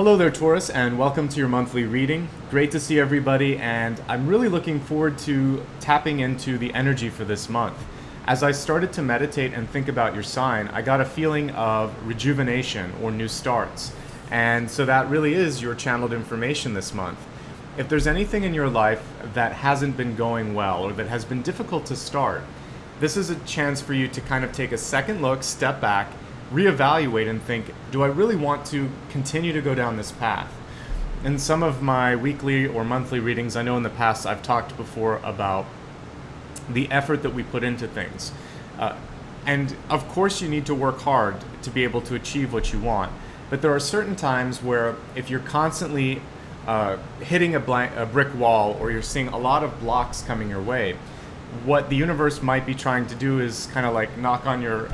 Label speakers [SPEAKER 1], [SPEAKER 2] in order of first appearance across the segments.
[SPEAKER 1] Hello there, Taurus, and welcome to your monthly reading. Great to see everybody, and I'm really looking forward to tapping into the energy for this month. As I started to meditate and think about your sign, I got a feeling of rejuvenation or new starts. And so that really is your channeled information this month. If there's anything in your life that hasn't been going well or that has been difficult to start, this is a chance for you to kind of take a second look, step back, reevaluate and think, do I really want to continue to go down this path? In some of my weekly or monthly readings, I know in the past I've talked before about the effort that we put into things. And of course you need to work hard to be able to achieve what you want. But there are certain times where if you're constantly hitting a brick wall or you're seeing a lot of blocks coming your way, what the universe might be trying to do is kind of like knock on your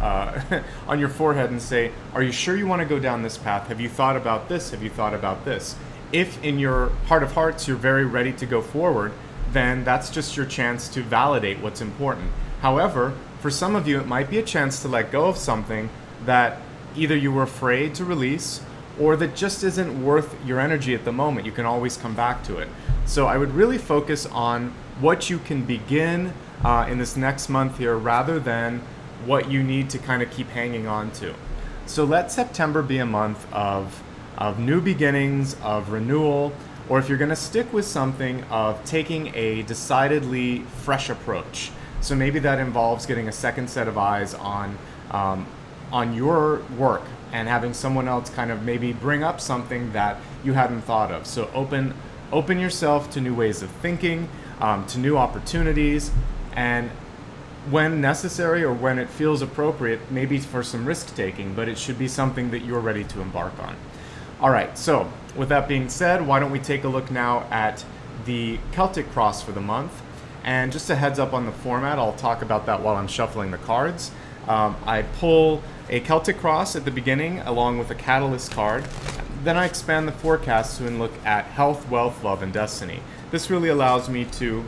[SPEAKER 1] on your forehead and say, are you sure you want to go down this path? Have you thought about this? Have you thought about this? If in your heart of hearts you're very ready to go forward, then that's just your chance to validate what's important. However, for some of you it might be a chance to let go of something that either you were afraid to release or that just isn't worth your energy at the moment. You can always come back to it. So I would really focus on what you can begin in this next month here rather than what you need to kind of keep hanging on to. So let September be a month of new beginnings, of renewal, or if you're going to stick with something, of taking a decidedly fresh approach. So maybe that involves getting a second set of eyes on your work and having someone else kind of maybe bring up something that you hadn't thought of. So open yourself to new ways of thinking, to new opportunities, and when necessary or when it feels appropriate, maybe for some risk taking, but it should be something that you're ready to embark on. All right, so with that being said, why don't we take a look now at the Celtic cross for the month. And just a heads up on the format, I'll talk about that while I'm shuffling the cards. I pull a Celtic cross at the beginning along with a catalyst card. Then I expand the forecast to look at health, wealth, love, and destiny. This really allows me to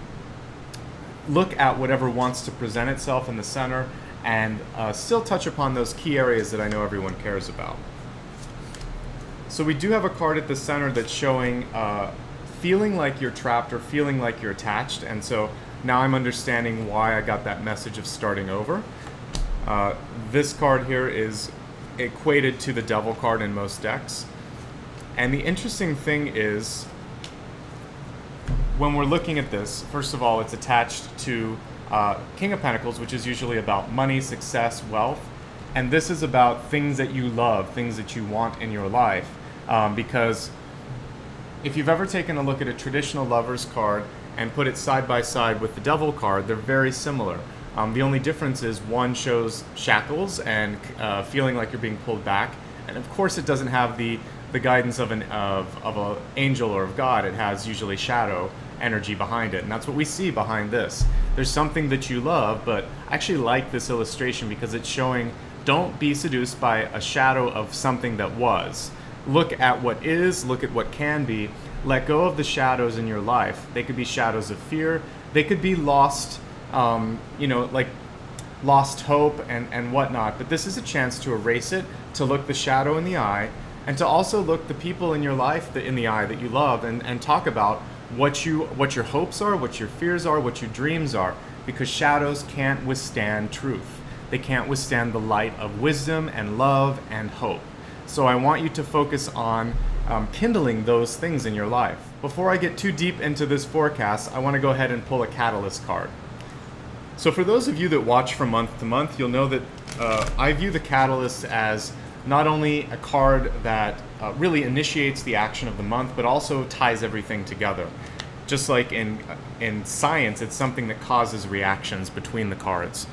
[SPEAKER 1] look at whatever wants to present itself in the center and still touch upon those key areas that I know everyone cares about. So we do have a card at the center that's showing feeling like you're trapped or feeling like you're attached, and so now I'm understanding why I got that message of starting over. This card here is equated to the Devil card in most decks. And the interesting thing is, when we're looking at this, first of all, it's attached to King of Pentacles, which is usually about money, success, wealth. And this is about things that you love, things that you want in your life. Because if you've ever taken a look at a traditional Lover's card and put it side by side with the Devil card, they're very similar. The only difference is one shows shackles and feeling like you're being pulled back. And of course it doesn't have the guidance of an angel or of God. It has usually shadow energy behind it, and that's what we see behind this. There's something that you love, but I actually like this illustration because it's showing don't be seduced by a shadow of something that was. Look at what is, look at what can be. Let go of the shadows in your life. They could be shadows of fear, they could be lost, like lost hope and whatnot, but this is a chance to erase it, to look the shadow in the eye, and to also look the people in your life in the eye that you love and talk about what your hopes are, what your fears are, what your dreams are, because shadows can't withstand truth. They can't withstand the light of wisdom and love and hope. So I want you to focus on kindling those things in your life. Before I get too deep into this forecast, I want to go ahead and pull a catalyst card. So for those of you that watch from month to month, you'll know that I view the catalyst as not only a card that really initiates the action of the month, but also ties everything together. Just like in science, it's something that causes reactions between the cards.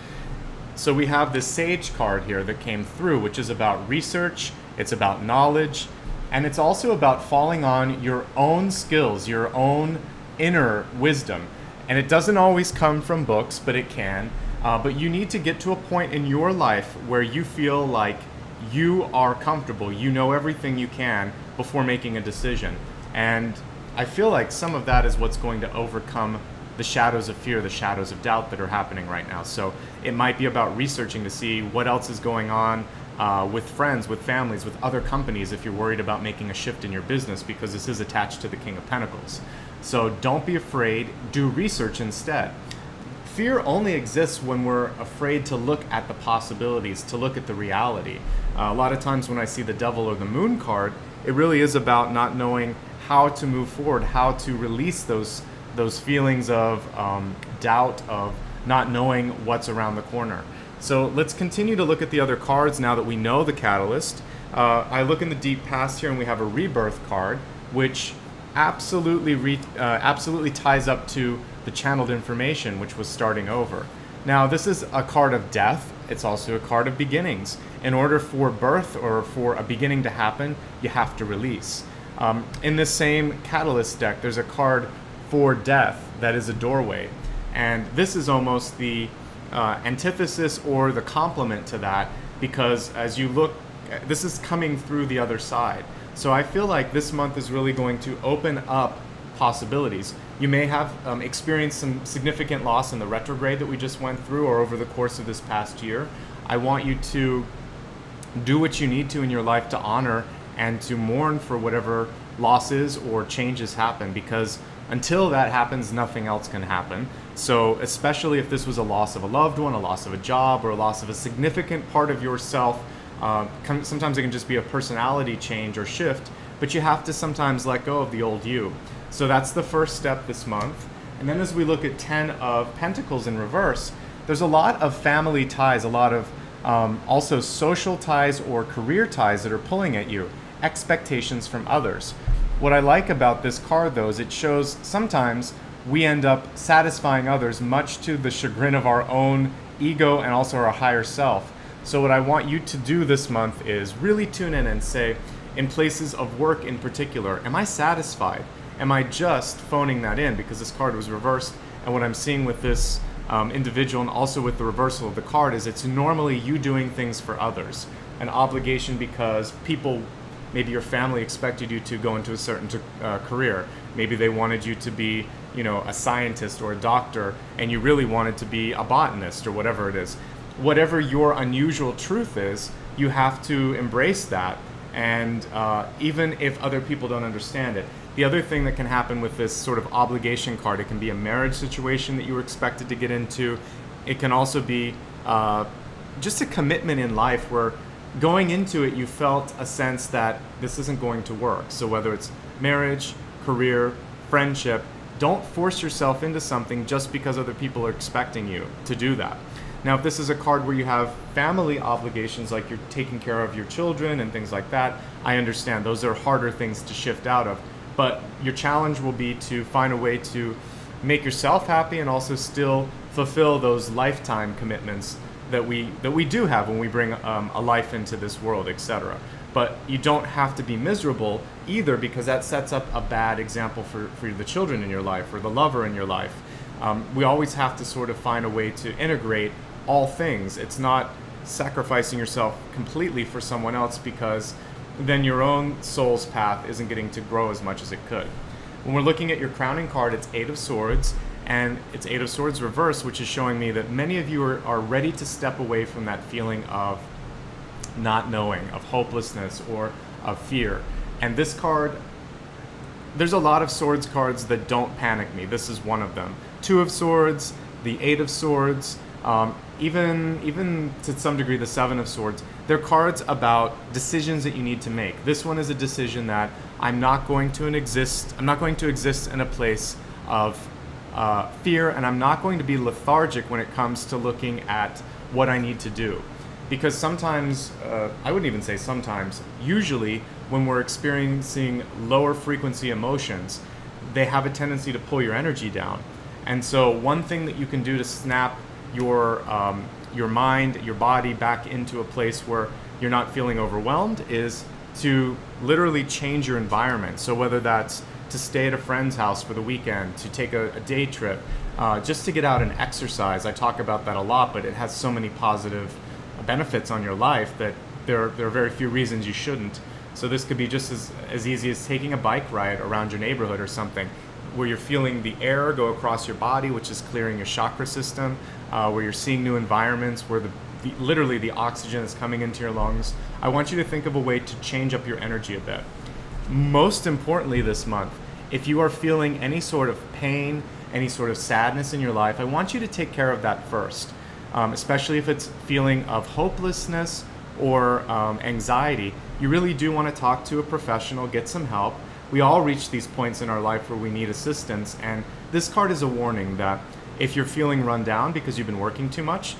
[SPEAKER 1] So we have this Sage card here that came through, which is about research, it's about knowledge, and it's also about falling on your own skills, your own inner wisdom. And it doesn't always come from books, but it can. But you need to get to a point in your life where you feel like you are comfortable, you know everything you can before making a decision. And I feel like some of that is what's going to overcome the shadows of fear, the shadows of doubt that are happening right now. So it might be about researching to see what else is going on, with friends, with families, with other companies if you're worried about making a shift in your business, because this is attached to the King of Pentacles. So don't be afraid, do research instead. Fear only exists when we're afraid to look at the possibilities, to look at the reality. A lot of times when I see the Devil or the Moon card, it really is about not knowing how to move forward, how to release those feelings of doubt, of not knowing what's around the corner. So let's continue to look at the other cards now that we know the catalyst. I look in the deep past here and we have a rebirth card, which absolutely ties up to the channeled information, which was starting over. Now this is a card of death. It's also a card of beginnings. In order for birth or for a beginning to happen, you have to release. In this same catalyst deck, there's a card for death that is a doorway. And this is almost the antithesis or the complement to that, because as you look, this is coming through the other side. So I feel like this month is really going to open up possibilities. You may have experienced some significant loss in the retrograde that we just went through, or over the course of this past year. I want you to do what you need to in your life to honor and to mourn for whatever losses or changes happen, because until that happens, nothing else can happen. So especially if this was a loss of a loved one, a loss of a job, or a loss of a significant part of yourself, sometimes it can just be a personality change or shift, but you have to sometimes let go of the old you. So that's the first step this month. And then as we look at 10 of Pentacles in reverse, there's a lot of family ties, a lot of also social ties or career ties that are pulling at you, expectations from others. What I like about this card, though, is it shows sometimes we end up satisfying others much to the chagrin of our own ego and also our higher self. So what I want you to do this month is really tune in and say, in places of work in particular, am I satisfied? Am I just phoning that in? Because this card was reversed, and what I'm seeing with this individual and also with the reversal of the card is it's normally you doing things for others. An obligation because people, maybe your family expected you to go into a certain career. Maybe they wanted you to be, you know, a scientist or a doctor, and you really wanted to be a botanist or whatever it is. Whatever your unusual truth is, you have to embrace that, and even if other people don't understand it. The other thing that can happen with this sort of obligation card, it can be a marriage situation that you were expected to get into. It can also be just a commitment in life where going into it you felt a sense that this isn't going to work. So whether it's marriage, career, friendship, don't force yourself into something just because other people are expecting you to do that. Now, if this is a card where you have family obligations, like you're taking care of your children and things like that, I understand those are harder things to shift out of. But your challenge will be to find a way to make yourself happy and also still fulfill those lifetime commitments that we do have when we bring a life into this world, etc. But you don't have to be miserable either, because that sets up a bad example for the children in your life or the lover in your life. We always have to sort of find a way to integrate all things. It's not sacrificing yourself completely for someone else, because then your own soul's path isn't getting to grow as much as it could. When we're looking at your crowning card, it's 8 of Swords, and it's 8 of Swords reverse, which is showing me that many of you are ready to step away from that feeling of not knowing, of hopelessness, or of fear. And this card, there's a lot of Swords cards that don't panic me. This is one of them. 2 of Swords, the 8 of Swords, even to some degree the 7 of Swords. They're cards about decisions that you need to make. This one is a decision that I'm not going to exist in a place of fear, and I'm not going to be lethargic when it comes to looking at what I need to do. Because sometimes, I wouldn't even say sometimes, usually when we're experiencing lower frequency emotions, they have a tendency to pull your energy down. And so one thing that you can do to snap your mind, your body back into a place where you're not feeling overwhelmed is to literally change your environment. So whether that's to stay at a friend's house for the weekend, to take a day trip, just to get out and exercise. I talk about that a lot, but it has so many positive benefits on your life that there are very few reasons you shouldn't. So this could be just as easy as taking a bike ride around your neighborhood or something, where you're feeling the air go across your body, which is clearing your chakra system, where you're seeing new environments, where literally the oxygen is coming into your lungs. I want you to think of a way to change up your energy a bit. Most importantly this month, if you are feeling any sort of pain, any sort of sadness in your life, I want you to take care of that first, especially if it's feeling of hopelessness or anxiety. You really do want to talk to a professional, get some help. We all reach these points in our life where we need assistance, and this card is a warning that if you're feeling run down because you've been working too much,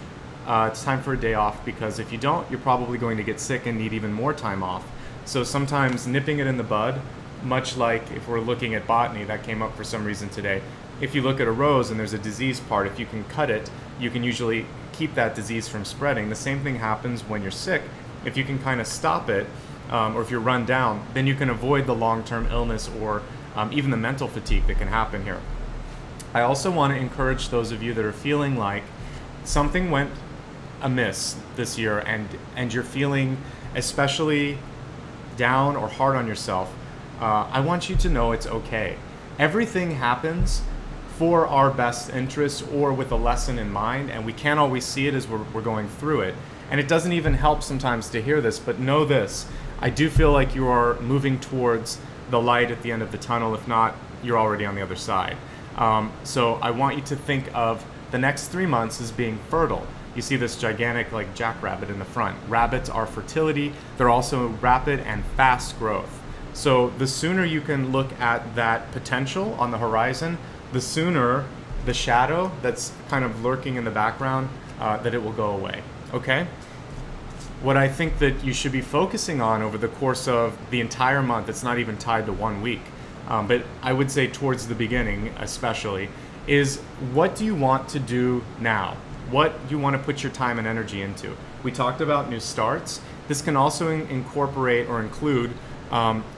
[SPEAKER 1] it's time for a day off, because if you don't, you're probably going to get sick and need even more time off. So sometimes nipping it in the bud, much like if we're looking at botany, that came up for some reason today. If you look at a rose and there's a disease part, if you can cut it, you can usually keep that disease from spreading. The same thing happens when you're sick. If you can kind of stop it, or if you're run down, then you can avoid the long-term illness or even the mental fatigue that can happen here. I also want to encourage those of you that are feeling like something went amiss this year and you're feeling especially down or hard on yourself. I want you to know it's okay. Everything happens for our best interests or with a lesson in mind, and we can't always see it as we're going through it. And it doesn't even help sometimes to hear this, but know this: I do feel like you are moving towards the light at the end of the tunnel. If not, you're already on the other side. So I want you to think of the next 3 months as being fertile. You see this gigantic like jackrabbit in the front. Rabbits are fertility. They're also rapid and fast growth. So the sooner you can look at that potential on the horizon, the sooner the shadow that's kind of lurking in the background, that it will go away, okay? What I think that you should be focusing on over the course of the entire month, it's not even tied to 1 week, but I would say towards the beginning especially, is what do you want to do now? What you want to put your time and energy into? We talked about new starts. This can also incorporate or include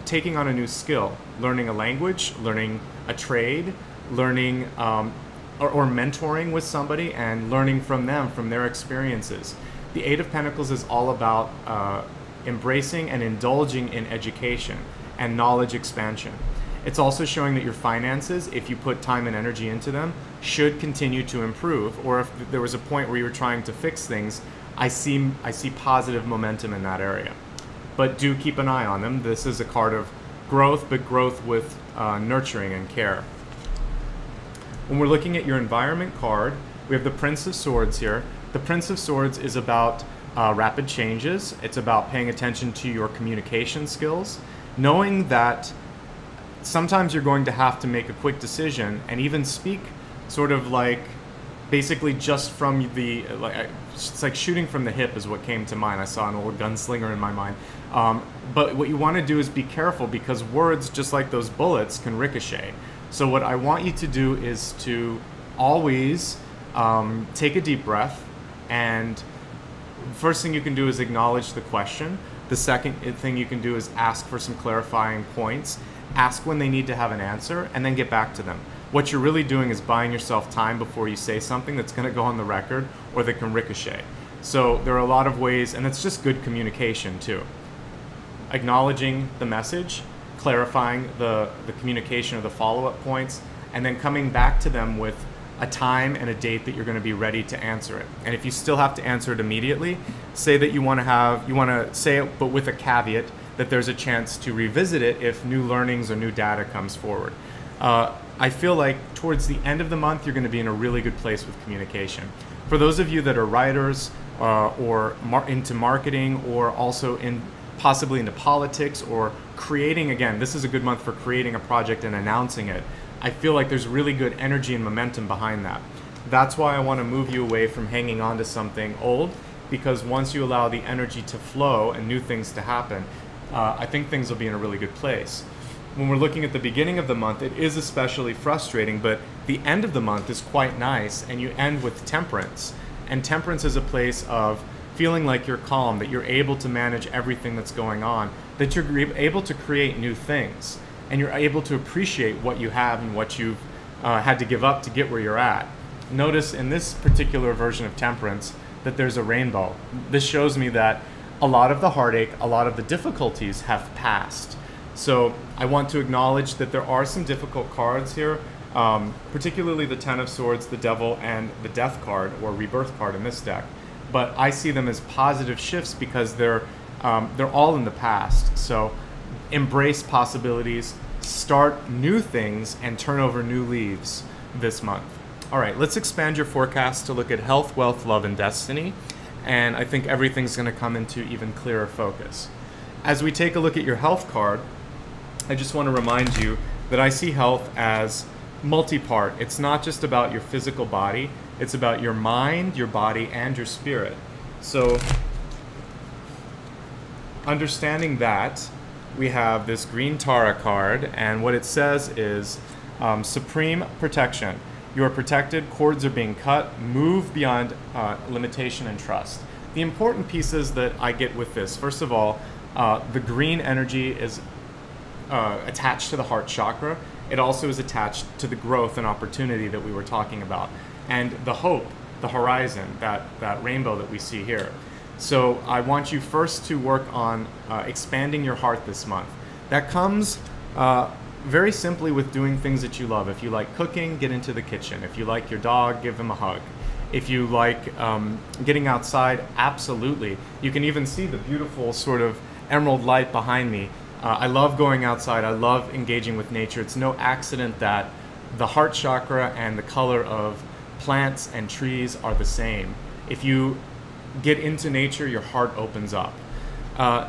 [SPEAKER 1] taking on a new skill, learning a language, learning a trade, learning or mentoring with somebody and learning from them, from their experiences. The Eight of Pentacles is all about embracing and indulging in education and knowledge expansion. It's also showing that your finances, if you put time and energy into them, should continue to improve. Or if there was a point where you were trying to fix things, I see positive momentum in that area. But do keep an eye on them. This is a card of growth, but growth with nurturing and care. When we're looking at your environment card, we have the Prince of Swords here. The Prince of Swords is about rapid changes. It's about paying attention to your communication skills, knowing that sometimes you're going to have to make a quick decision and even speak sort of like basically just from the, it's like shooting from the hip is what came to mind. I saw an old gunslinger in my mind. But what you want to do is be careful, because words, just like those bullets, can ricochet. So what I want you to do is to always take a deep breath, and first thing you can do is acknowledge the question. The second thing you can do is ask for some clarifying points, ask when they need to have an answer, and then get back to them. What you're really doing is buying yourself time before you say something that's going to go on the record or that can ricochet. So there are a lot of ways, and it's just good communication too. Acknowledging the message, clarifying the communication or the follow-up points, and then coming back to them with a time and a date that you're going to be ready to answer it. And if you still have to answer it immediately, say that you want to say it, but with a caveat that there's a chance to revisit it if new learnings or new data comes forward. I feel like towards the end of the month, you're going to be in a really good place with communication. For those of you that are writers or into marketing, or also possibly into politics or creating, again, this is a good month for creating a project and announcing it. I feel like there's really good energy and momentum behind that. That's why I want to move you away from hanging on to something old, because once you allow the energy to flow and new things to happen, I think things will be in a really good place. When we're looking at the beginning of the month, it is especially frustrating, but the end of the month is quite nice, and you end with Temperance. And Temperance is a place of feeling like you're calm, that you're able to manage everything that's going on, that you're able to create new things, and you're able to appreciate what you have and what you've had to give up to get where you're at. Notice in this particular version of Temperance that there's a rainbow. This shows me that a lot of the heartache, a lot of the difficulties have passed. So I want to acknowledge that there are some difficult cards here, particularly the Ten of Swords, the Devil, and the Death card, or Rebirth card in this deck. but I see them as positive shifts because they're all in the past. So embrace possibilities, start new things, and turn over new leaves this month. All right, let's expand your forecast to look at health, wealth, love, and destiny. And I think everything's going to come into even clearer focus. As we take a look at your health card, I just want to remind you that I see health as multi-part. It's not just about your physical body, it's about your mind, your body, and your spirit. So understanding that, we have this green Tara card, and what it says is supreme protection. You are protected, cords are being cut, move beyond limitation and trust. The important pieces that I get with this, first of all, the green energy is attached to the heart chakra. It also is attached to the growth and opportunity that we were talking about, and the hope, the horizon, that rainbow that we see here. So I want you first to work on expanding your heart this month. That comes very simply with doing things that you love. If you like cooking, get into the kitchen. If you like your dog, give him a hug. If you like getting outside, absolutely. You can even see the beautiful sort of emerald light behind me. I love going outside. I love engaging with nature. It's no accident that the heart chakra and the color of plants and trees are the same. If you get into nature, your heart opens up.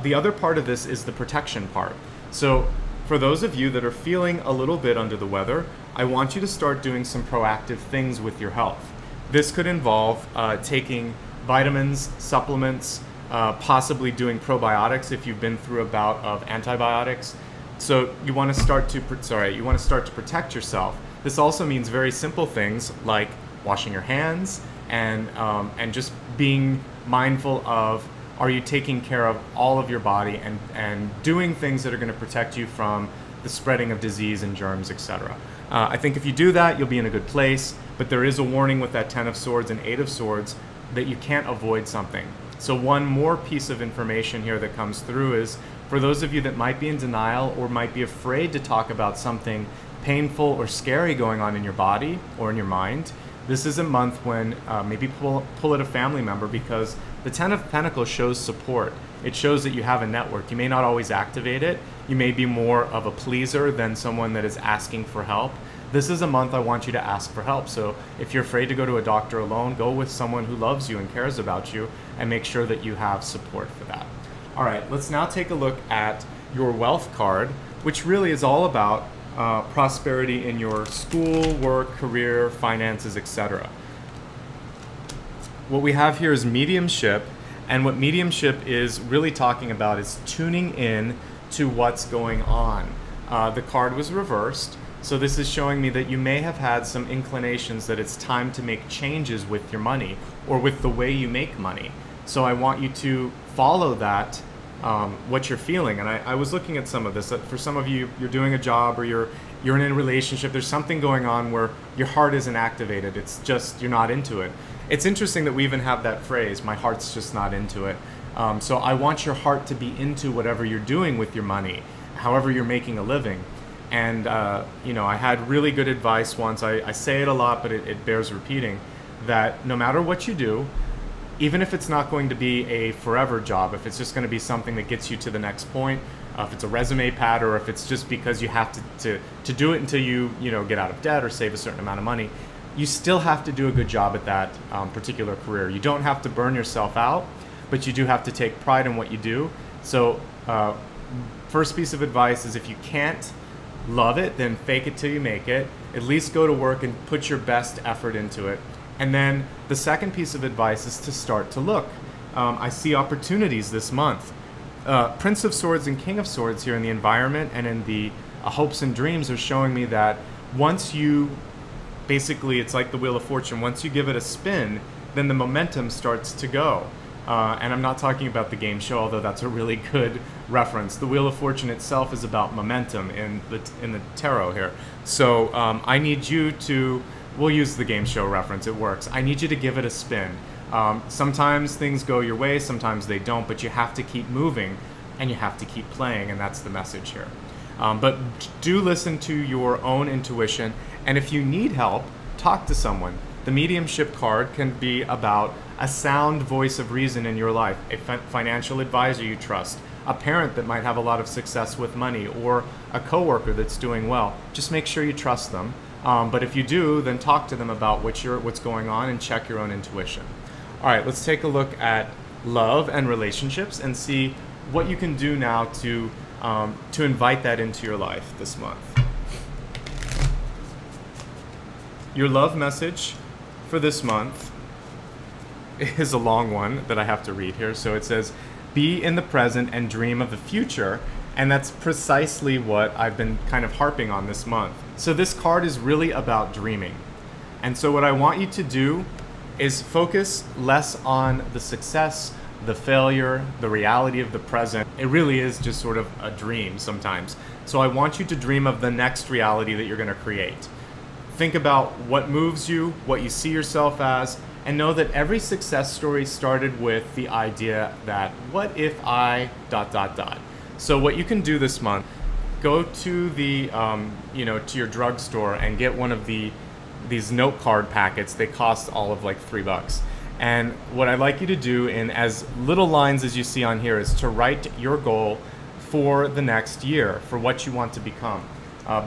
[SPEAKER 1] The other part of this is the protection part. So for those of you that are feeling a little bit under the weather, I want you to start doing some proactive things with your health. This could involve taking vitamins, supplements, possibly doing probiotics if you've been through a bout of antibiotics. So you want to start to protect yourself. This also means very simple things like washing your hands and just being mindful of, are you taking care of all of your body and doing things that are going to protect you from the spreading of disease and germs, etc. I think if you do that, you'll be in a good place, but there is a warning with that 10 of Swords and 8 of Swords that you can't avoid something. So one more piece of information here that comes through is, for those of you that might be in denial or might be afraid to talk about something painful or scary going on in your body or in your mind, this is a month when maybe pull at a family member, because the 10 of Pentacles shows support. It shows that you have a network. You may not always activate it. You may be more of a pleaser than someone that is asking for help. This is a month I want you to ask for help. So if you're afraid to go to a doctor alone, go with someone who loves you and cares about you, and make sure that you have support for that. All right, let's now take a look at your wealth card, which really is all about prosperity in your school, work, career, finances, etc. What we have here is mediumship, and what mediumship is really talking about is tuning in to what's going on. The card was reversed, so this is showing me that you may have had some inclinations that it's time to make changes with your money or with the way you make money. So I want you to follow that, what you're feeling. And I was looking at some of this. For some of you, you're doing a job or you're in a relationship. There's something going on where your heart isn't activated. It's just you're not into it. It's interesting that we even have that phrase, my heart's just not into it. So I want your heart to be into whatever you're doing with your money, however you're making a living. And you know, I had really good advice once. I say it a lot, but it bears repeating, that no matter what you do, even if it's not going to be a forever job, if it's just going to be something that gets you to the next point, if it's a resume pad, or if it's just because you have to do it until you get out of debt or save a certain amount of money, you still have to do a good job at that particular career. You don't have to burn yourself out, but you do have to take pride in what you do. So first piece of advice is, if you can't love it, then fake it till you make it. At least go to work and put your best effort into it. And then the second piece of advice is to start to look. I see opportunities this month. Prince of Swords and King of Swords here in the environment and in the hopes and dreams are showing me that once you, basically it's like the Wheel of Fortune, once you give it a spin, then the momentum starts to go. And I'm not talking about the game show, although that's a really good reference. The Wheel of Fortune itself is about momentum in the tarot here. So I need you to, we'll use the game show reference, it works. I need you to give it a spin. Sometimes things go your way, sometimes they don't, but you have to keep moving and you have to keep playing, and that's the message here. But do listen to your own intuition, and if you need help, talk to someone. The mediumship card can be about a sound voice of reason in your life, a financial advisor you trust, a parent that might have a lot of success with money, or a coworker that's doing well. Just make sure you trust them. But if you do, then talk to them about what's going on and check your own intuition. All right, let's take a look at love and relationships and see what you can do now to invite that into your life this month. Your love message for this month is a long one that I have to read here. So it says, be in the present and dream of the future. And that's precisely what I've been kind of harping on this month. So this card is really about dreaming. And so what I want you to do is focus less on the success, the failure, the reality of the present. It really is just sort of a dream sometimes. So I want you to dream of the next reality that you're going to create. Think about what moves you, what you see yourself as, and know that every success story started with the idea that, what if I ... So what you can do this month, go to the, to your drugstore and get one of these note card packets. They cost all of like $3. And what I'd like you to do in as little lines as you see on here is to write your goal for the next year, for what you want to become.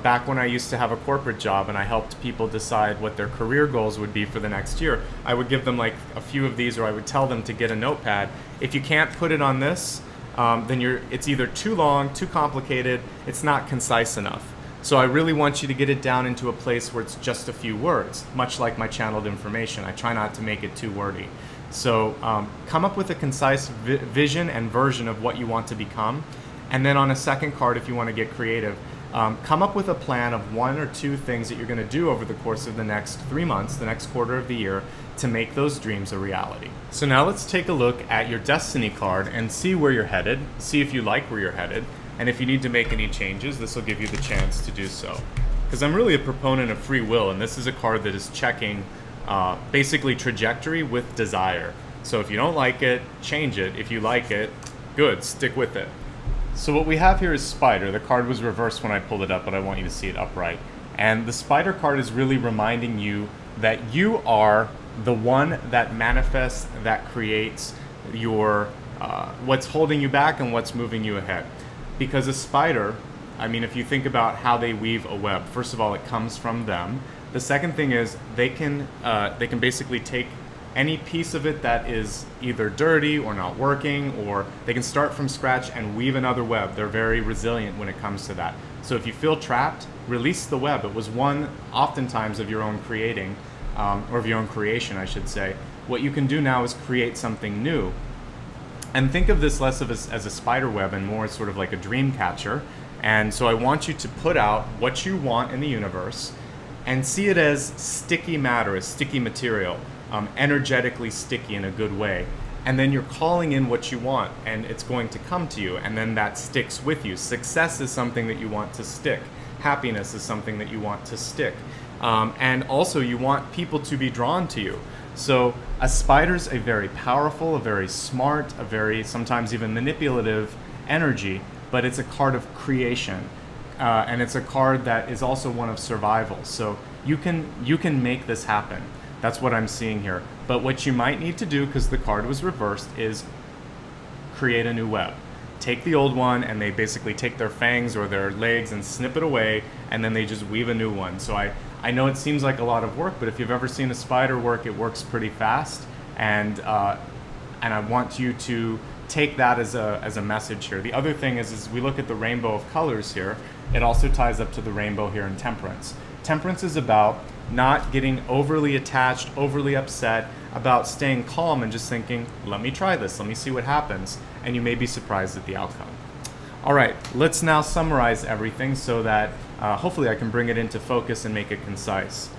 [SPEAKER 1] Back when I used to have a corporate job and I helped people decide what their career goals would be for the next year, I would give them like a few of these, or I would tell them to get a notepad. If you can't put it on this, then it's either too long, too complicated, it's not concise enough. So I really want you to get it down into a place where it's just a few words, much like my channeled information. I try not to make it too wordy. So come up with a concise vision and version of what you want to become. And then on a second card, if you want to get creative, come up with a plan of 1 or 2 things that you're going to do over the course of the next 3 months, the next quarter of the year, to make those dreams a reality. So now let's take a look at your destiny card and see where you're headed, see if you like where you're headed, and if you need to make any changes, this will give you the chance to do so. Because I'm really a proponent of free will, and this is a card that is checking basically trajectory with desire. So if you don't like it, change it. If you like it, good, stick with it. So what we have here is Spider. The card was reversed when I pulled it up, but I want you to see it upright. And the Spider card is really reminding you that you are the one that manifests, that creates your what's holding you back and what's moving you ahead. Because a spider, I mean, if you think about how they weave a web, first of all, it comes from them. The second thing is they can basically take any piece of it that is either dirty or not working, or they can start from scratch and weave another web. They're very resilient when it comes to that. So if you feel trapped, release the web. It was one oftentimes of your own creating, or of your own creation, I should say. What you can do now is create something new. And think of this less of as a spider web and more as sort of like a dream catcher. And so I want you to put out what you want in the universe and see it as sticky matter, as sticky material. Energetically sticky in a good way. And then you're calling in what you want and it's going to come to you, and then that sticks with you. Success is something that you want to stick. Happiness is something that you want to stick. And also you want people to be drawn to you. So a spider's a very powerful, a very smart, a very sometimes even manipulative energy, but it's a card of creation. And it's a card that is also one of survival. So you can make this happen. That's what I'm seeing here. But what you might need to do, because the card was reversed, is create a new web. Take the old one and they basically take their fangs or their legs and snip it away, and then they just weave a new one. So I know it seems like a lot of work, but if you've ever seen a spider work, it works pretty fast. And I want you to take that as a message here. The other thing is we look at the rainbow of colors here, it also ties up to the rainbow here in Temperance. Temperance is about not getting overly attached, overly upset, about staying calm and just thinking, let me try this, let me see what happens, and you may be surprised at the outcome. All right, let's now summarize everything so that hopefully I can bring it into focus and make it concise.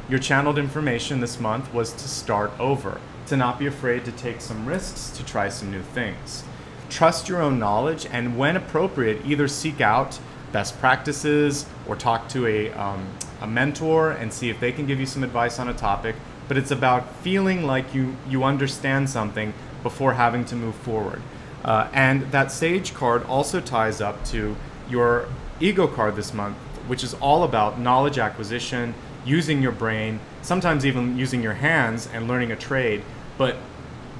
[SPEAKER 1] Your channeled information this month was to start over, to not be afraid to take some risks, to try some new things. Trust your own knowledge, and when appropriate, either seek out best practices or talk to a mentor and see if they can give you some advice on a topic, but it's about feeling like you understand something before having to move forward. And that Sage card also ties up to your Ego card this month, which is all about knowledge acquisition, using your brain, sometimes even using your hands and learning a trade, but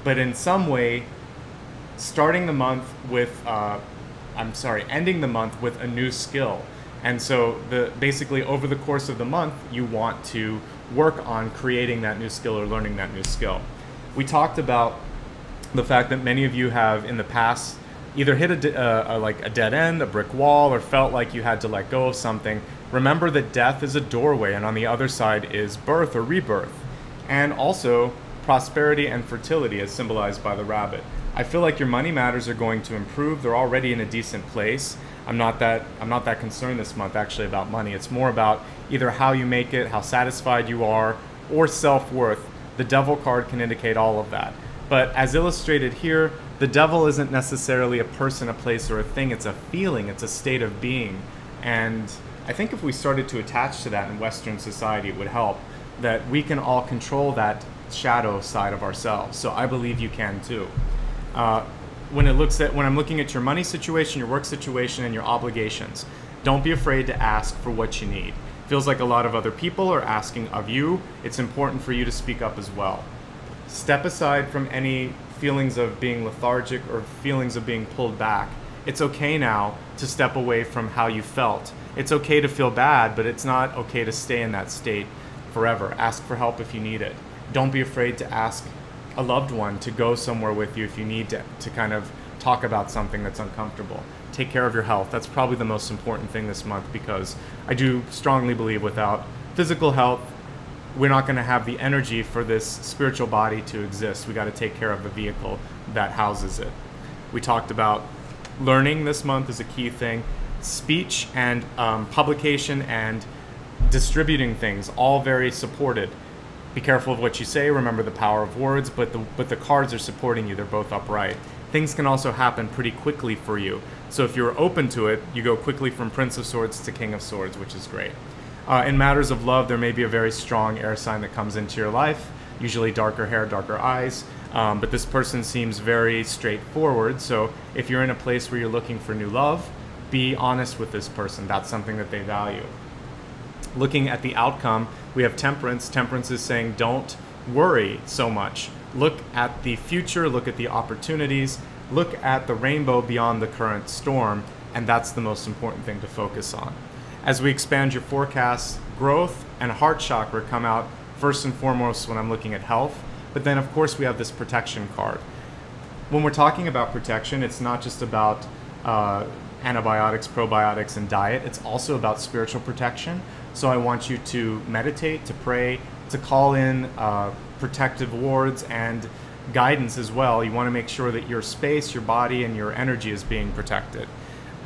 [SPEAKER 1] but in some way, starting the month with, ending the month with a new skill. And so basically over the course of the month, you want to work on creating that new skill or learning that new skill. We talked about the fact that many of you have in the past either hit a dead end, a brick wall, or felt like you had to let go of something. Remember that death is a doorway, and on the other side is birth or rebirth. And also prosperity and fertility as symbolized by the rabbit. I feel like your money matters are going to improve. They're already in a decent place. I'm not that concerned this month actually about money. It's more about either how you make it, how satisfied you are, or self-worth. The devil card can indicate all of that. But as illustrated here, the devil isn't necessarily a person, a place, or a thing. It's a feeling, it's a state of being. And I think if we started to attach to that in Western society, it would help, that we can all control that shadow side of ourselves. So I believe you can too. When I'm looking at your money situation, your work situation, and your obligations, don't be afraid to ask for what you need. Feels like a lot of other people are asking of you. It's important for you to speak up as well. Step aside from any feelings of being lethargic or feelings of being pulled back. It's okay now to step away from how you felt. It's okay to feel bad, but it's not okay to stay in that state forever. Ask for help if you need it. Don't be afraid to ask a loved one to go somewhere with you if you need to kind of talk about something that's uncomfortable. Take care of your health. That's probably the most important thing this month, because I do strongly believe without physical health, we're not going to have the energy for this spiritual body to exist. We got to take care of the vehicle that houses it. We talked about learning this month is a key thing. Speech and publication and distributing things, all very supported. Be careful of what you say. Remember the power of words, but the cards are supporting you. They're both upright. Things can also happen pretty quickly for you. So if you're open to it, you go quickly from Prince of Swords to King of Swords, which is great. In matters of love, there may be a very strong air sign that comes into your life, usually darker hair, darker eyes, but this person seems very straightforward. So if you're in a place where you're looking for new love, be honest with this person. That's something that they value. Looking at the outcome, we have Temperance. Temperance is saying don't worry so much. Look at the future, look at the opportunities, look at the rainbow beyond the current storm, and that's the most important thing to focus on. As we expand your forecast, growth and heart chakra come out first and foremost when I'm looking at health, but then of course we have this protection card. When we're talking about protection, it's not just about antibiotics, probiotics, and diet. It's also about spiritual protection. So I want you to meditate, to pray, to call in protective wards and guidance as well. You want to make sure that your space, your body, and your energy is being protected.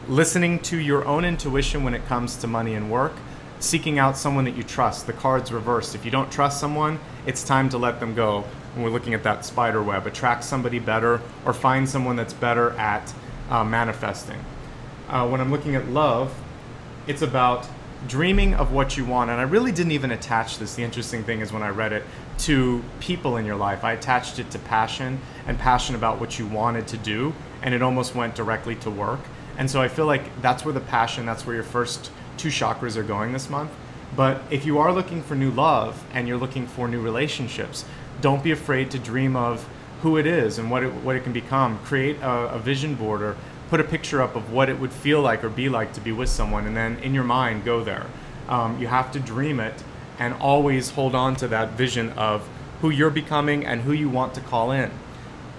[SPEAKER 1] Listening to your own intuition when it comes to money and work. Seeking out someone that you trust. The card's reversed. If you don't trust someone, it's time to let them go. When we're looking at that spider web, attract somebody better or find someone that's better at manifesting. When I'm looking at love, it's about dreaming of what you want. And I really didn't even attach this. The interesting thing is when I read it to people in your life, I attached it to passion and passion about what you wanted to do. And it almost went directly to work. And so I feel like that's where the passion, that's where your first two chakras are going this month. But if you are looking for new love and you're looking for new relationships, don't be afraid to dream of who it is and what it can become. Create a vision board or put a picture up of what it would feel like or be like to be with someone, and then in your mind go there. You have to dream it and always hold on to that vision of who you're becoming and who you want to call in.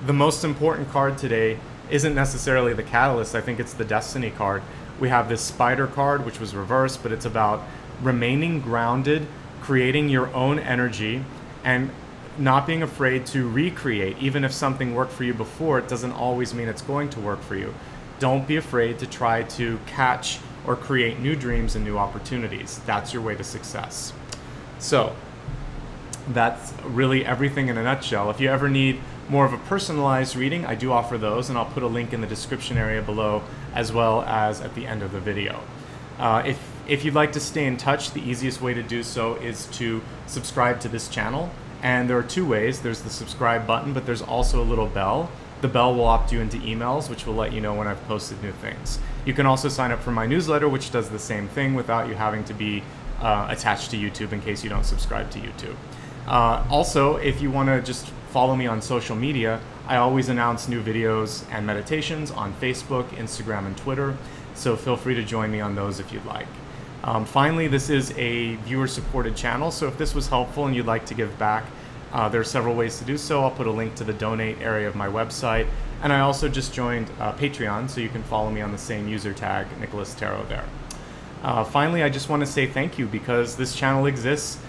[SPEAKER 1] The most important card today isn't necessarily the catalyst. I think it's the destiny card. We have this spider card, which was reversed, but it's about remaining grounded, creating your own energy, and not being afraid to recreate. Even if something worked for you before, it doesn't always mean it's going to work for you. Don't be afraid to try to catch or create new dreams and new opportunities. That's your way to success. So that's really everything in a nutshell. If you ever need more of a personalized reading, I do offer those, and I'll put a link in the description area below as well as at the end of the video. If you'd like to stay in touch, the easiest way to do so is to subscribe to this channel. And there are two ways. There's the subscribe button, but there's also a little bell. The bell will opt you into emails, which will let you know when I've posted new things. You can also sign up for my newsletter, which does the same thing without you having to be attached to YouTube in case you don't subscribe to YouTube. Also, if you want to just follow me on social media, I always announce new videos and meditations on Facebook, Instagram, and Twitter, so feel free to join me on those if you'd like. Finally, this is a viewer-supported channel, so if this was helpful and you'd like to give back, there are several ways to do so. I'll put a link to the donate area of my website, and I also just joined Patreon, so you can follow me on the same user tag, Nicholas Tarot, there. Finally, I just want to say thank you, because this channel exists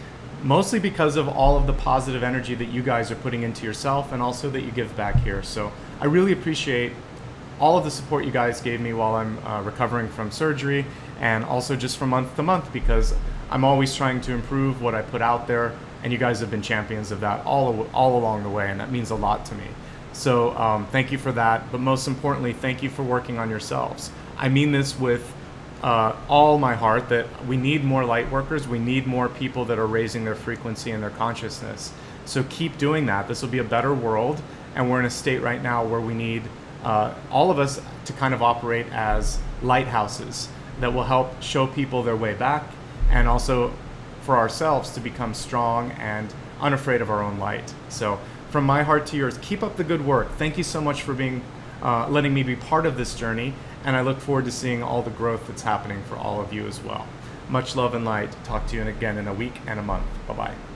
[SPEAKER 1] mostly because of all of the positive energy that you guys are putting into yourself and also that you give back here. So I really appreciate all of the support you guys gave me while I'm recovering from surgery, and also just from month to month, because I'm always trying to improve what I put out there, and you guys have been champions of that all along the way, and that means a lot to me. So thank you for that, but most importantly, thank you for working on yourselves. I mean this with all my heart, that we need more light workers, we need more people that are raising their frequency and their consciousness. So keep doing that. This will be a better world, and we're in a state right now where we need all of us to kind of operate as lighthouses that will help show people their way back, and also for ourselves to become strong and unafraid of our own light. So from my heart to yours, keep up the good work. Thank you so much for being letting me be part of this journey, and I look forward to seeing all the growth that's happening for all of you as well. Much love and light. Talk to you again in a week and a month. Bye-bye.